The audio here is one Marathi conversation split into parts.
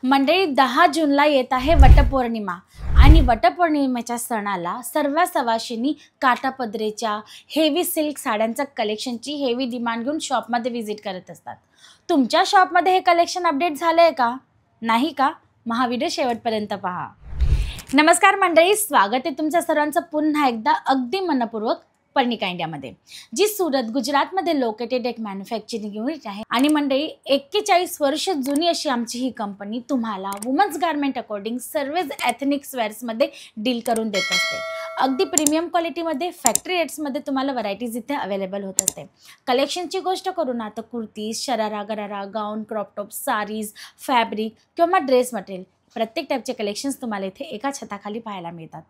मंडळी 10 जूनला येत आहे वटपौर्णिमा आणि वटपौर्णिमेच्या सणाला सर्व सवाशिनी काठापदरेच्या हेवी सिल्क साड्यांचा कलेक्शनची हेवी डिमांड घेऊन शॉपमध्ये व्हिजिट करत असतात। तुमच्या शॉपमध्ये हे कलेक्शन अपडेट झालंय का? नाही का? मग हा व्हिडिओ शेवटपर्यंत पहा। नमस्कार मंडळी, स्वागत आहे तुमच्या सर्वांचं पुन्हा एकदा अगदी मनपूर्वक पर्णिका इंडियामध्ये, जी सूरत गुजरातमध्ये लोकेटेड एक मॅन्युफॅक्चरिंग युनिट आहे। आणि मंडळी 41 वर्ष जुनी अशी आमची ही कंपनी तुम्हाला वुमन्स गारमेंट अकॉर्डिंग सर्वच एथनिक्स वेअर्समध्ये डील करून देत असते। अगदी प्रीमियम क्वालिटीमध्ये फॅक्टरी रेट्समध्ये तुम्हाला व्हरायटीज इथे अवेलेबल होत असते। कलेक्शनची गोष्ट करू ना तर कुर्तीज, शरारा, गरारा, गाऊन, क्रॉप टॉप, साडीज, फॅब्रिक किंवा ड्रेस मटेरियल प्रत्येक टाईपचे कलेक्शन्स तुम्हाला इथे एका छताखाली पाहायला मिळतात।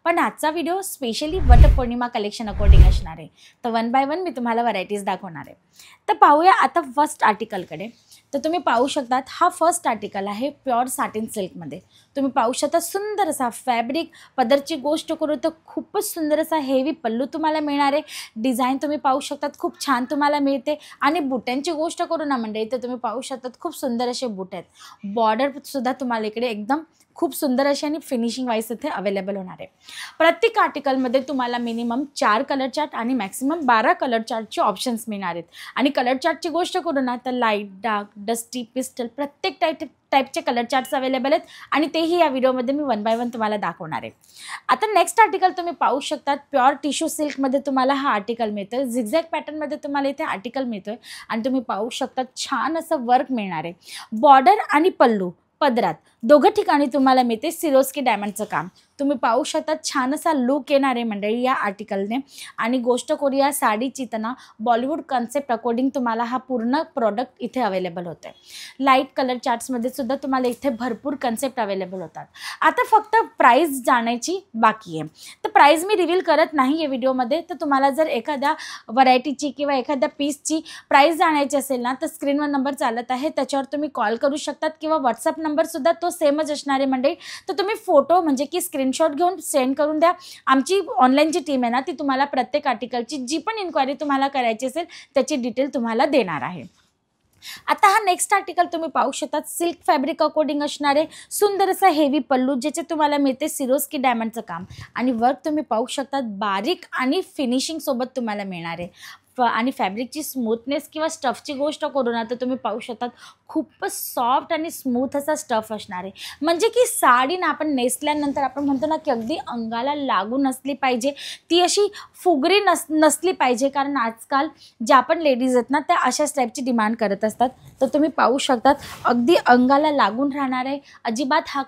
पण आजचा video specially Vatpurnima collection according असणार आहे, तर वन बाय वन मी तुम्हाला व्हरायटीज दाखवणार आहे। तर पाहूया आता फर्स्ट आर्टिकलकडे। तर तुम्ही पाहू शकतात, हा फर्स्ट आर्टिकल आहे प्युअर सॅटिन सिल्कमध्ये। तुम्ही पाहू शकता सुंदर असा फॅब्रिक। पदरची गोष्ट करू तर खूपच सुंदर असा हेवी पल्लू तुम्हाला मिळणार आहे। डिझाईन तुम्ही पाहू शकतात खूप छान तुम्हाला मिळते। आणि बुट्यांची गोष्ट करू ना मंडळी तर तुम्ही पाहू शकतात खूप सुंदर असे बुट आहेत। बॉर्डर सुद्धा तुम्हाला इकडे एकदम खूप सुंदर अशी आणि फिनिशिंग वाईज इथे अवेलेबल होणार आहे। प्रत्येक आर्टिकलमध्ये तुम्हाला मिनिमम 4 कलर चार्ट आणि मॅक्सिमम 12 कलर चार्टचे ऑप्शन्स मिळणार आहेत। आणि कलर चार्टची गोष्ट करू ना तर लाईट, डार्क, डस्टी, पिस्टल प्रत्येक टाईपचे कलर चार्ट्स अवेलेबल आहेत आणि तेही या व्हिडिओमध्ये मी वन बाय वन तुम्हाला दाखवणार आहे। आता नेक्स्ट आर्टिकल तुम्ही पाहू शकतात, प्युअर टिश्यू सिल्कमध्ये तुम्हाला हा आर्टिकल मिळतोय। झिगझॅग पॅटर्नमध्ये तुम्हाला इथे आर्टिकल मिळतोय आणि तुम्ही पाहू शकता छान असं वर्क मिळणार आहे। बॉर्डर आणि पल्लू पदरात दोघं ठिकाणी तुम्हाला मिळते सिरोस्की डायमंडचं काम। तुम्ही पाहू शकता छान असा लुक येणार आहे मंडळी या आर्टिकलने। आणि गोष्ट करूया साडीची तर ना बॉलिवूड कॉन्सेप्ट अकॉर्डिंग तुम्हाला हा पूर्ण प्रोडक्ट इथे अवेलेबल होतं आहे। लाईट कलर चार्ट्समध्ये सुद्धा तुम्हाला इथे भरपूर कन्सेप्ट अवेलेबल होतात। आता फक्त प्राईस जाण्याची बाकी आहे, तर प्राईस मी रिव्हील करत नाही आहे व्हिडिओमध्ये। तर तुम्हाला जर एखाद्या व्हरायटीची किंवा एखाद्या पीसची प्राईस जाणायची असेल ना तर स्क्रीनवर नंबर चालत आहे, त्याच्यावर तुम्ही कॉल करू शकतात किंवा व्हॉट्सअप नंबरसुद्धा तो सेमच असणार आहे मंडळी। तर तुम्ही फोटो म्हणजे की स्क्रीनशॉट घेऊन सेंड करून द्या। आमची ऑनलाईन जी टीम आहे ना ती तुम्हाला प्रत्येक आर्टिकलची जी पण इन्क्वायरी तुम्हाला करायची असेल त्याची डिटेल तुम्हाला देणार आहे। आता हा नेक्स्ट आर्टिकल तुम्ही पाहू शकतात सिल्क फॅब्रिक अकॉर्डिंग असणार आहे। सुंदर असा हेवी पल्लू ज्याचे तुम्हाला मिळते सिरोस्की डायमंडचं काम आणि वर्क तुम्ही पाहू शकतात बारीक आणि फिनिशिंग सोबत तुम्हाला मिळणार आहे। आणि फॅब्रिकची स्मूथनेस किंवा स्टफची गोष्ट करू ना तर तुम्ही पाहू शकतात खूपच सॉफ्ट आणि स्मूथ असा स्टफ असणार आहे। म्हणजे की साडी ना आपण नेसल्यानंतर आपण म्हणतो ना की अगदी अंगाला लागून नसली पाहिजे, ती अशी फुगरी नसली पाहिजे। कारण आजकाल ज्या पण लेडीज आहेत ना त्या अशाच टाईपची डिमांड करत असतात। तर तुम्ही पाहू शकतात अगदी अंगाला लागून राहणार आहे, अजिबात हा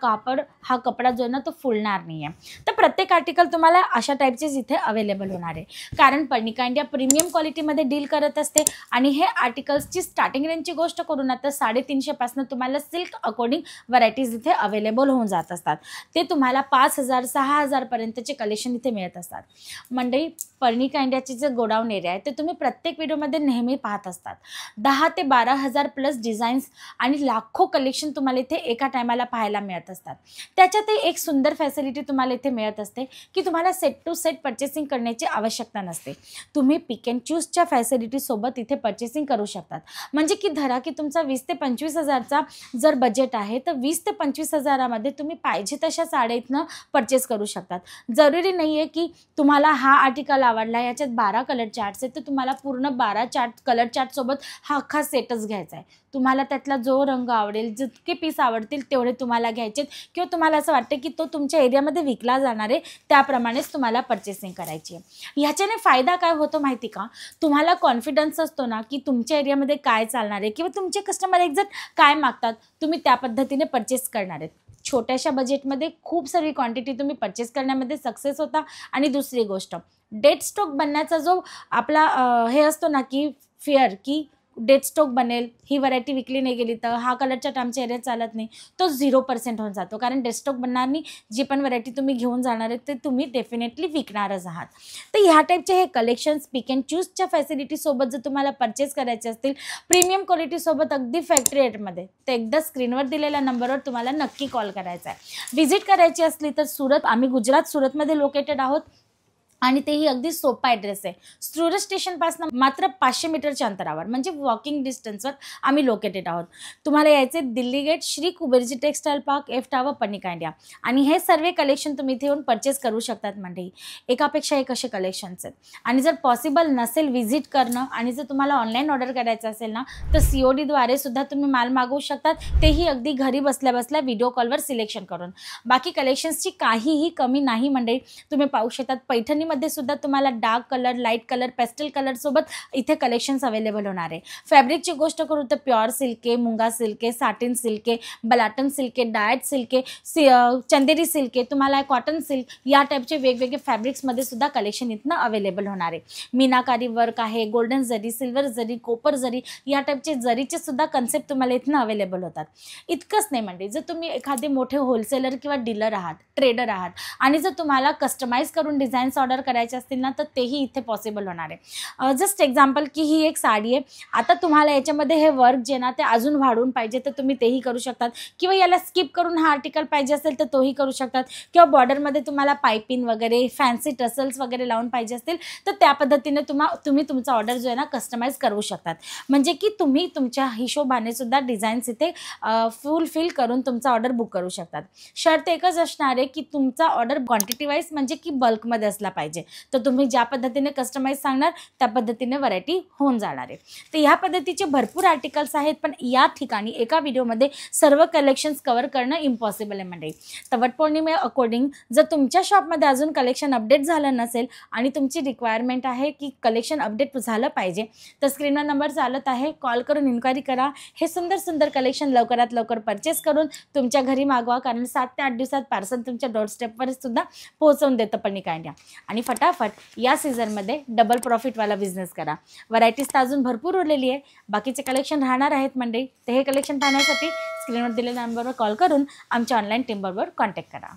कपडा जो आहे ना तो फुलणार नाही आहे। तर प्रत्येक आर्टिकल तुम्हाला अशा टाईपचेच इथे अवेलेबल होणार आहे। कारण पर्णिका इंडिया प्रीमियम क्वालिटीमध्ये डील करत असते आणि हे आर्टिकल्सची स्टार्टिंग रेंजची गोष्ट करू ना तर 350 पासून तुम्हाला सिल्क अकॉर्डिंग व्हरायटीज इथे अवेलेबल होऊन जात असतात। ते तुम्हाला 5000 6000 पर्यंतचे कलेक्शन इथे मिळत असतात। मंडळी पर्णिका इंडियाचे जे गोडाऊन एरिया आहे ते तुम्ही प्रत्येक व्हिडिओमध्ये नेहमी पाहत असतात। 10 ते 12,000 प्लस डिझाईन्स आणि लाखो कलेक्शन तुम्हाला इथे एका टायमाला पाहायला मिळत असतात। त्याच्यातही एक सुंदर फॅसिलिटी तुम्हाला इथे मिळत असते की तुम्हाला सेट टू सेट परचेसिंग करण्याची आवश्यकता नसते। तुम्ही पिक अँड चूजच्या फॅसिलिटी सोबत इथे परचेसिंग करू शकतात। म्हणजे की धरा की तुमचा 20 ते 25,000चा जर बजेट आहे तर 20 ते 25,000मध्ये तुम्ही पाहिजे तशा साड्या इथनं परचेस करू शकतात। जरुरी नाही आहे की तुम्हाला हा आर्टिकल आवडला याच्यात 12 कलर चार्ट्स आहेत तर तुम्हाला पूर्ण 12 कलर चार्टसोबत हा अख्खा सेटच घ्यायचा आहे। तुम्हाला त्यातला जो रंग आवडेल, जितके पीस आवडतील तेवढे तुम्हाला घ्यायचे किंवा तुम्हाला असं वाटतं की तो तुमच्या एरियामध्ये विकला जाणार आहे त्याप्रमाणेच तुम्हाला परचेसिंग करायची आहे। ह्याच्याने फायदा काय होतो माहिती का? तुम्हाला कॉन्फिडन्स असतो ना की तुमच्या एरियामध्ये काय चालणार आहे किंवा तुमचे कस्टमर एक्झॅक्ट काय मागतात, तुम्ही त्या पद्धतीने परचेस करणार आहेत। छोट्याशा बजेटमध्ये खूप सारी क्वांटिटी तुम्ही परचेस करण्यामध्ये सक्सेस होता। आणि दुसरी गोष्ट, डेड स्टॉक बनण्याचा जो आपला हे असतो ना की फिअर की डेड स्टॉक बनेल, ही व्हरायटी विकली नाही गेली तर हा कलर चार्ट आमच्या एरियात चालत नाही, तो 0% होऊन जातो। कारण डेड स्टॉक बनणार नाही, जी पण व्हरायटी तुम्ही घेऊन जाणार आहे ते तुम्ही डेफिनेटली विकणारच आहात। तर ह्या टाईपचे हे कलेक्शन्स पिक अँड चूजच्या फॅसिलिटीसोबत जर तुम्हाला परचेस करायचे असतील प्रीमियम क्वालिटीसोबत अगदी फॅक्टरी रेटमध्ये, तर एकदा स्क्रीनवर दिलेल्या नंबरवर तुम्हाला नक्की कॉल करायचा आहे। व्हिजिट करायची असली तर सुरत, आम्ही गुजरात सुरतमध्ये लोकेटेड आहोत। आणि तेही अगदी सोपा ॲड्रेस आहे. सुरत स्टेशनपासून मात्र 500 मीटरच्या अंतरावर, म्हणजे वॉकिंग डिस्टन्सवर आम्ही लोकेटेड आहोत. तुम्हाला यायचे Delhi gate, Shri Kuberji textile park, F tower, पन्निका इंडिया. आणि हे सर्व कलेक्शन तुम्ही इथे येऊन परचेस करू शकतात मंडळी. एकापेक्षा एक असे कलेक्शन्स आहेत. आणि जर पॉसिबल नसेल व्हिजिट करणं आणि जर तुम्हाला ऑनलाईन ऑर्डर करायचं असेल ना, तर CODद्वारे सुद्धा तुम्ही माल मागवू शकतात, तेही अगदी घरी बसल्या बसल्या व्हिडिओ कॉलवर सिलेक्शन करून. बाकी कलेक्शन्सची काहीही कमी नाही मंडळी. तुम्ही पाहू शकतात पैठणीमध्ये सुद्धा तुम्हाला dark colour, light colour, pastel colour सोबत इथे कलेक्शन्स अवेलेबल होणार आहे. फॅब्रिकची गोष्ट करू तर प्युअर सिल्क आहे, मुंगा सिल्क आहे, साटिन सिल्क आहे, बलाटन सिल्क आहे, डायट सिल्क आहे, चंदेरी सिल्क आहे, तुम्हाला कॉटन सिल्क, या टाईपचे वेगवेगळे फॅब्रिक्समध्ये सुद्धा कलेक्शन इथनं अवेलेबल होणार आहे. मीनाकारी वर्क आहे, गोल्डन जरी, सिल्वर जरी, कोपर जरी, या टाईपचे जरीचे सुद्धा कन्सेप्ट तुम्हाला इथनं अवेलेबल होतात. इतकंच नाही म्हणजे जर तुम्ही एखादे मोठे होलसेलर किंवा डीलर आहात, ट्रेडर आहात आणि जर तुम्हाला कस्टमाइज करून डिझाईन्स ऑर्डर करायचे असतील ना, तर तेही इथे पॉसिबल होणार आहे. जस्ट एक्झाम्पल की ही एक साडी आहे. आता तुम्हाला याच्यामध्ये हे वर्क जे ना ते अजून वाढवून पाहिजे तर तुम्ही तेही करू शकतात, किंवा याला स्किप करून हा आर्टिकल पाहिजे असेल तर तोही करू शकतात, किंवा बॉर्डरमध्ये तुम्हाला पायपिंग वगैरे, फॅन्सी टसल्स वगैरे लावून पाहिजे असतील तर त्या पद्धतीने तुम्ही तुमचा ऑर्डर जो आहे ना कस्टमाइज करू शकतात. म्हणजे की तुम्ही तुमच्या हिशोबाने सुद्धा डिझाईन्स इथे फुलफिल करून तुमचा ऑर्डर बुक करू शकतात. शर्त एकच असणार आहे की तुमचा ऑर्डर क्वांटिटी वाईज म्हणजे की बल्कमध्ये असला पाहिजे. तर तुम्ही ज्या पद्धतीने कस्टमाइज सांगणार त्या पद्धतीने व्हरायटी होऊन जाणार आहे. तर ह्या पद्धतीचे भरपूर आर्टिकल्स आहेत, पण या ठिकाणी एका व्हिडिओमध्ये सर्व कलेक्शन्स कव्हर करणं इम्पॉसिबल आहे मंडळी. तर वटपौर्णिमे अकॉर्डिंग जर तुमच्या शॉपमध्ये अजून कलेक्शन अपडेट झालं नसेल आणि तुमची रिक्वायरमेंट आहे की कलेक्शन अपडेट झालं पाहिजे, तर स्क्रीनवर नंबर चालत आहे, कॉल करून इन्क्वायरी करा. हे सुंदर सुंदर कलेक्शन लवकरात लवकर परचेस करून तुमच्या घरी मागवा, कारण 7 ते 8 दिवसात पार्सल तुमच्या डोरस्टेपवर सुद्धा पोहोचवून देतं पन्निका इंडिया. आणि फटाफट या सीझनमध्ये डबल प्रॉफिटवाला बिझनेस करा. व्हरायटीज तर अजून भरपूर उरलेली आहे, बाकीचे कलेक्शन राहणार आहेत मंडळी. तर हे कलेक्शन पाहण्यासाठी स्क्रीनवर दिलेल्या नंबरवर कॉल करून आमच्या ऑनलाईन टीमबरोबर कॉन्टॅक्ट करा.